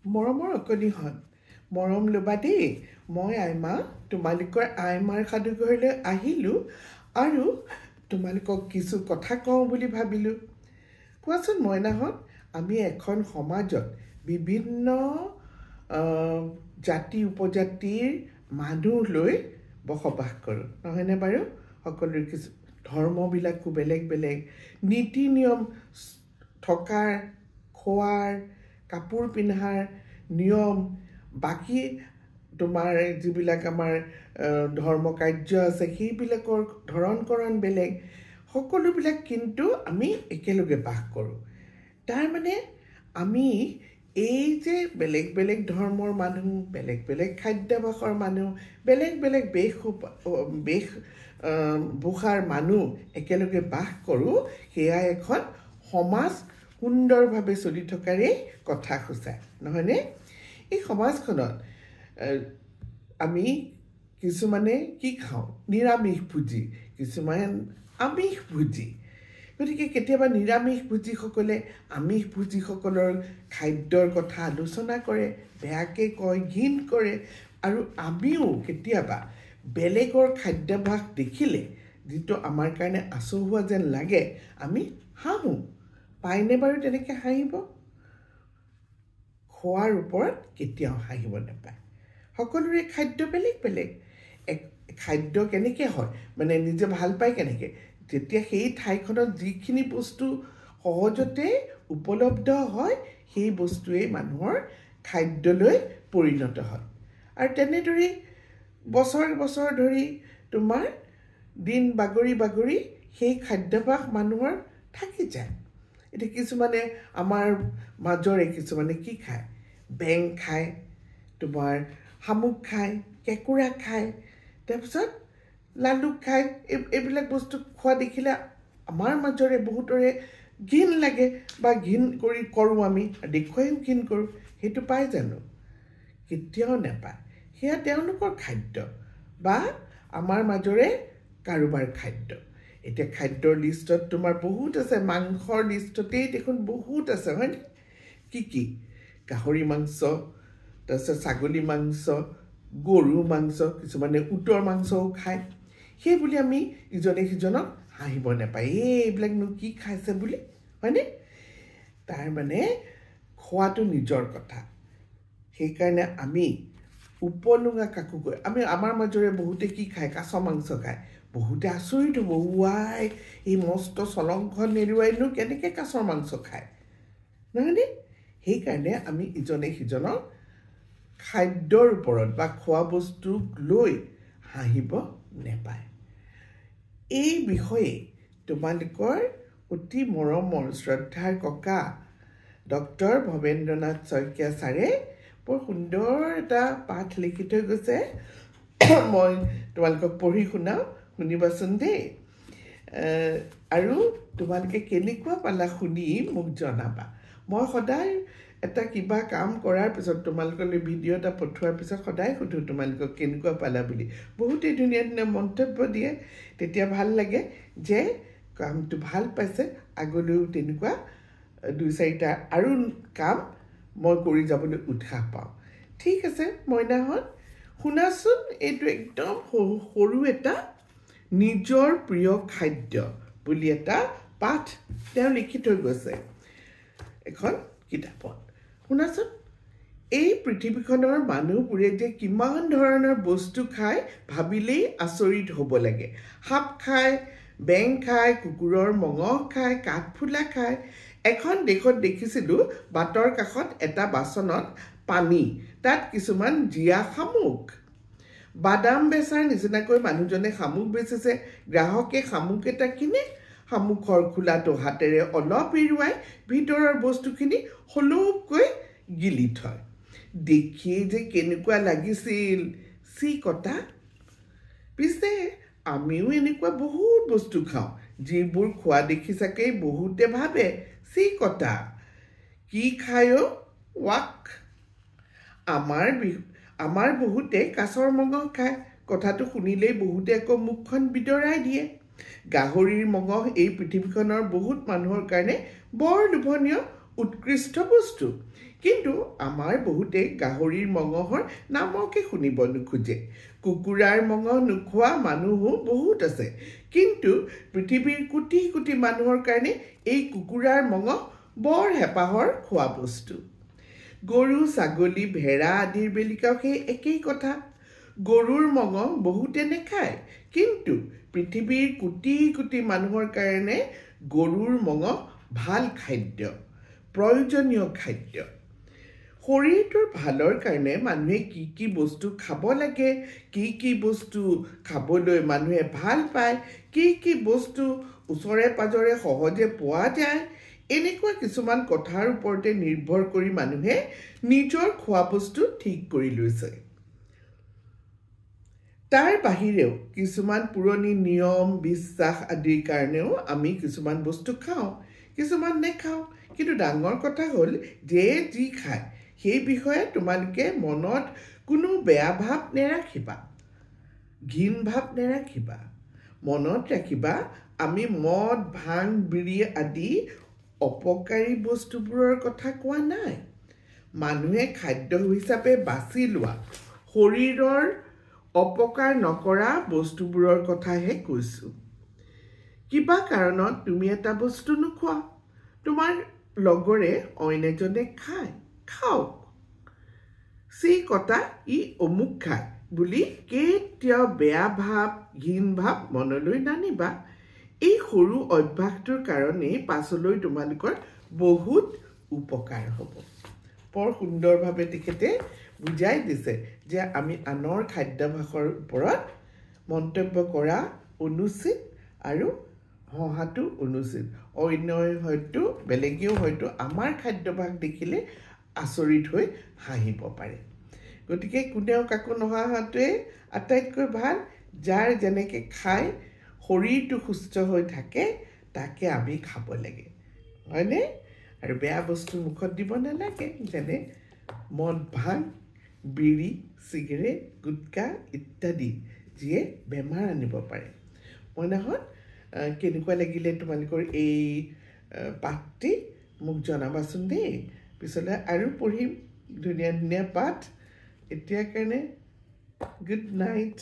মৰমৰ অকণিহঁত মৰম ল'বা দেই মই আইমা তোমালোকৰ আইমাৰ সাধুঘৰলৈ আহিলোঁ আৰু তোমালোকক কিছু কথা কওঁ বুলি ভাবিলোঁ কোৱাচোন মইনাহঁত আমি এখন সমাজত বিভিন্ন জাতি উপজাতিৰ মানুহ লৈ বসবাস কৰোঁ নহয়নে বাৰু সকলোৰে কিছু ধৰ্মবিলাকো বেলেগ বেলেগ নীতি নিয়ম থকাৰ খোৱাৰ কাপোৰ পিন্ধাৰ নিয়ম বাকী তোমাৰ যিবিলাক আমাৰ ধৰ্ম কাৰ্য আছে সেইবিলাকৰ ধৰণকৰণ বেলেগ সকলোবিলাক কিন্তু আমি একেলগে বাস কৰোঁ তাৰ মানে আমি এই যে বেলেগ বেলেগ ধৰ্মৰ মানুহ বেলেগ বেলেগ খাদ্যাভাসৰ মানুহ বেলেগ বেলেগ বেশভূষাৰ মানুহ একেলগে বাস কৰোঁ সেয়া এখন সমাজ সুন্দৰভাৱে চলি থকাৰে কথা সূচায় নহয়নে এই সমাজখনত আমি কিছুমানে কি খাওঁ নিৰামিষ ভোজী কিছুমান আমিষ ভোজী গতিকে কেতিয়াবা নিৰামিষ ভোজীসকলে আমিষ ভোজীসকলৰ খাদ্যৰ কথা আলোচনা কৰে বেয়াকৈ কয় ঘিণ কৰে আৰু আমিও কেতিয়াবা বেলেগৰ খাদ্যাভাস দেখিলে যিটো আমাৰ কাৰণে আচহুৱা যেন লাগে আমি হাঁহো পায়নে বাৰু তেনেকৈ হাঁহিব খোৱাৰ ওপৰত কেতিয়াও হাঁহিব নাপায় সকলোৰে খাদ্য বেলেগ বেলেগ খাদ্য কেনেকৈ হয় মানে নিজে ভাল পায় কেনেকৈ যেতিয়া সেই ঠাইখনত যিখিনি বস্তু সহজতে উপলব্ধ হয় সেই বস্তুৱেই মানুহৰ খাদ্যলৈ পৰিণত হয় আৰু তেনেদৰে বছৰ বছৰ ধৰি তোমাৰ দিন বাগৰি বাগৰি সেই খাদ্যাভাস মানুহৰ থাকি যায় এতিয়া কিছুমানে আমাৰ মাজৰে কিছুমানে কি খায় বেং খায় তোমাৰ শামুক খায় কেঁকুৰা খায় তাৰপিছত লালুক খায় এইবিলাক বস্তু খোৱা দেখিলে আমাৰ মাজৰে বহুতৰে ঘিণ লাগে বা ঘিণ কৰোঁ আমি দেখুৱাইও ঘিণ কৰোঁ সেইটো পায় জানো কেতিয়াও নাপায় সেয়া তেওঁলোকৰ খাদ্য বা আমাৰ মাজৰে কাৰোবাৰ খাদ্য এতিয়া খাদ্যৰ লিষ্টত তোমাৰ বহুত আছে মাংসৰ লিষ্টতেই দেখোন বহুত আছে হয়নে কি গাহৰি মাংস তাৰপিছত ছাগলী মাংস গৰু মাংস কিছুমানে উটৰ মাংসও খায় সেই বুলি আমি ইজনে সিজনক হাঁহিব নাপায় এইবিলাকনো কি খাইছে বুলি হয়নে তাৰ মানে খোৱাটো নিজৰ কথা সেইকাৰণে আমি উপলুঙা কাকো কৈ আমি আমাৰ মাজৰে বহুতে কি খায় কাছ মাংস খায় বহুতে আচৰিত হ'ব ৱাই এই মস্ত চলংখন নেৰুৱাইনো কেনেকৈ কাছৰ মাংস খায় নহয়নে সেইকাৰণে আমি ইজনে সিজনক খাদ্যৰ ওপৰত বা খোৱা বস্তুক লৈ হাঁহিব নাপায় এই বিষয়ে তোমালোকৰ অতি মৰমৰ শ্ৰদ্ধাৰ ককা ডক্টৰ ভৱেন্দ্ৰনাথ শইকীয়া ছাৰে বৰ সুন্দৰ এটা পাঠ লিখি থৈ গৈছে মই তোমালোকক পঢ়ি শুনাওঁ শুনিবাচোন দেই আৰু তোমালোকে কেনেকুৱা পালা শুনি মোক জনাবা মই সদায় এটা কিবা কাম কৰাৰ পিছত তোমালোকলৈ ভিডিঅ' এটা পঠোৱাৰ পিছত সদায় সুধোঁ তোমালোকক কেনেকুৱা পালা বুলি বহুতেই ধুনীয়া ধুনীয়া মন্তব্য দিয়ে তেতিয়া ভাল লাগে যে কামটো ভাল পাইছে আগলৈও তেনেকুৱা 2-4টা আৰু কাম মই কৰি যাবলৈ উৎসাহ পাওঁ ঠিক আছে মইনাহঁত শুনাচোন এইটো একদম সৰু এটা নিজৰ প্ৰিয় খাদ্য বুলি এটা পাঠ তেওঁ লিখি থৈ গৈছে এখন কিতাপত শুনাচোন এই পৃথিৱীখনৰ মানুহবোৰে যে কিমান ধৰণৰ বস্তু খায় ভাবিলেই আচৰিত হ'ব লাগে সাপ খায় বেং খায় কুকুৰৰ মঙহ খায় কাঠফুলা খায় এখন দেশত দেখিছিলোঁ বাটৰ কাষত এটা বাচনত পানী তাত কিছুমান জীয়া শামুক বাদাম বেচাৰ নিচিনাকৈ মানুহজনে শামুক বেচিছে গ্ৰাহকে শামুক এটা কিনে শামুকৰ খোলাটো হাতেৰে অলপ এৰুৱাই ভিতৰৰ বস্তুখিনি সলপকৈ গিলি থয় দেখিয়ে যে কেনেকুৱা লাগিছিল চি কটা পিছে আমিও এনেকুৱা বহুত বস্তু খাওঁ যিবোৰ খোৱা দেখি চাগে বহুতে ভাবে চি কটা কি খায় ৱাক আমাৰ বহুতে কাছৰ মঙহ খায় কথাটো শুনিলেই বহুতে আকৌ মুখখন বিতৰাই দিয়ে গাহৰিৰ মঙহ এই পৃথিৱীখনৰ বহুত মানুহৰ কাৰণে বৰ লোভনীয় উৎকৃষ্ট বস্তু কিন্তু আমাৰ বহুতে গাহৰিৰ মঙহৰ নামকে শুনিব নোখোজে কুকুৰাৰ মঙহ নোখোৱা মানুহো বহুত আছে কিন্তু পৃথিৱীৰ কোটি কোটি মানুহৰ কাৰণে এই কুকুৰাৰ মঙহ বৰ হেঁপাহৰ খোৱা বস্তু গৰু ছাগলী ভেড়া আদিৰ বেলিকাও সেই একেই কথা গৰুৰ মঙহ বহুতে নেখায় কিন্তু পৃথিৱীৰ কোটি কোটি মানুহৰ কাৰণে গৰুৰ মঙহ ভাল খাদ্য প্ৰয়োজনীয় খাদ্য শৰীৰটোৰ ভালৰ কাৰণে মানুহে কি বস্তু খাব লাগে কি বস্তু খাবলৈ মানুহে ভাল পায় কি বস্তু ওচৰে পাজৰে সহজে পোৱা যায় এনেকুৱা কিছুমান কথাৰ ওপৰতে নিৰ্ভৰ কৰি মানুহে নিজৰ খোৱা বস্তু ঠিক কৰি লৈছে তাৰ বাহিৰেও কিছুমান পুৰণি নিয়ম বিশ্বাস আদিৰ কাৰণেও আমি কিছুমান বস্তু খাওঁ কিছুমান নেখাওঁ কিন্তু ডাঙৰ কথা হ'ল যে যি খায় সেই বিষয়ে তোমালোকে মনত কোনো বেয়া ভাৱ নেৰাখিবা ঘিণ ভাৱ নেৰাখিবা মনত ৰাখিবা আমি মদ ভাং বিড়ি আদি অপকাৰী বস্তুবোৰৰ কথা কোৱা নাই মানুহে খাদ্য হিচাপে বাছি লোৱা শৰীৰৰ অপকাৰ নকৰা বস্তুবোৰৰ কথাহে কৈছো কিবা কাৰণত তুমি এটা বস্তু নোখোৱা তোমাৰ লগৰে অইন এজনে খায় খাওক সেই কথা ই অমুক খায় বুলি কেতিয়াও বেয়া ভাৱ ঘিণ ভাৱ মনলৈ নানিবা এই সৰু অভ্যাসটোৰ কাৰণেই পাছলৈ তোমালোকৰ বহুত উপকাৰ হ'ব বৰ সুন্দৰভাৱে তেখেতে বুজাই দিছে যে আমি আনৰ খাদ্যাভ্যাসৰ ওপৰত মন্তব্য কৰা অনুচিত আৰু হহাটো অনুচিত অন্যই হয়তো বেলেগেও হয়তো আমাৰ খাদ্যাভ্যাস দেখিলে আচৰিত হৈ হাঁহিব পাৰে গতিকে কোনেও কাকো নহাটোৱে আটাইতকৈ ভাল যাৰ যেনেকৈ খায় শৰীৰটো সুস্থ হৈ থাকে তাকে আমি খাব লাগে হয়নে আৰু বেয়া বস্তু মুখত দিব নালাগে যেনে মদ ভাং বিড়ি চিগাৰেট গুটকা ইত্যাদি যিয়ে বেমাৰ আনিব পাৰে মইনাহঁত কেনেকুৱা লাগিলে তোমালোকৰ এই পাঠটি মোক জনাবাচোন দেই পিছলৈ আৰু পঢ়িম ধুনীয়া ধুনীয়া পাঠ এতিয়াৰ কাৰণে গুড নাইট